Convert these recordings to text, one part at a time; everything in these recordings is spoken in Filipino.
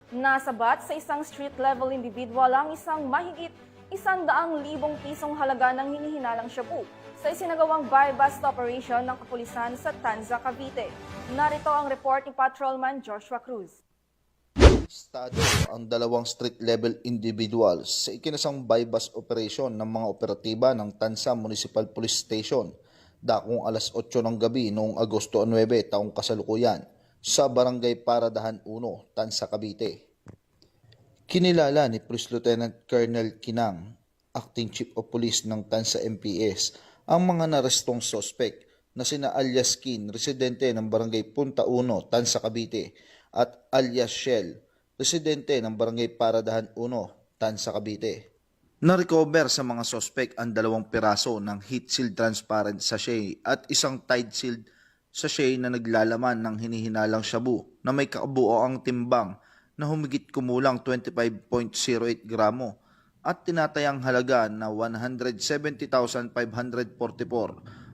Nasabat sa isang street-level individual ang isang mahigit 100,000 pisong halaga ng hinihinalang shabu sa isinagawang buy-bust operation ng kapulisan sa Tanza, Cavite. Narito ang report ni Patrolman Joshua Cruz. Estado ang dalawang street-level individuals sa ikinasang buy-bust operation ng mga operatiba ng Tanza Municipal Police Station dakong alas 8 ng gabi noong Agosto 9 taong kasalukuyan sa Barangay Paradahan 1, Tanza, Cavite. Kinilala ni Police Lieutenant Colonel Kinang, Acting Chief of Police ng Tanza MPS, ang mga narestong sospek na sina alias Kin, residente ng Barangay Punta 1, Tanza, Cavite, at alias Shell, residente ng Barangay Paradahan 1, Tanza, Cavite. Na-recover sa mga sospek ang 2 piraso ng heat sealed transparent sachet at isang tide sealed sachet na naglalaman ng hinihinalang shabu na may kabuoang timbang na humigit kumulang 25.08 gramo at tinatayang halaga na 170,544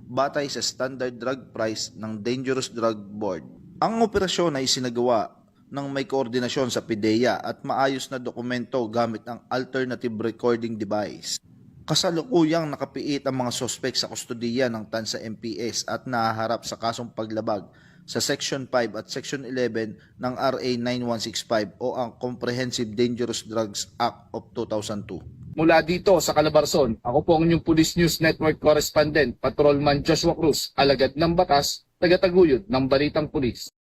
batay sa standard drug price ng Dangerous Drug Board. Ang operasyon ay isinagawa ng may koordinasyon sa PIDEA at maayos na dokumento gamit ang alternative recording device. Kasalukuyang nakapiit ang mga sospek sa kustodiya ng Tanza MPS at nahaharap sa kasong paglabag sa Section 5 at Section 11 ng RA 9165 o ang Comprehensive Dangerous Drugs Act of 2002. Mula dito sa Calabarzon, ako po ang inyong Police News Network Correspondent, Patrolman Joshua Cruz, alagad ng batas, tagataguyod ng Balitang Pulis.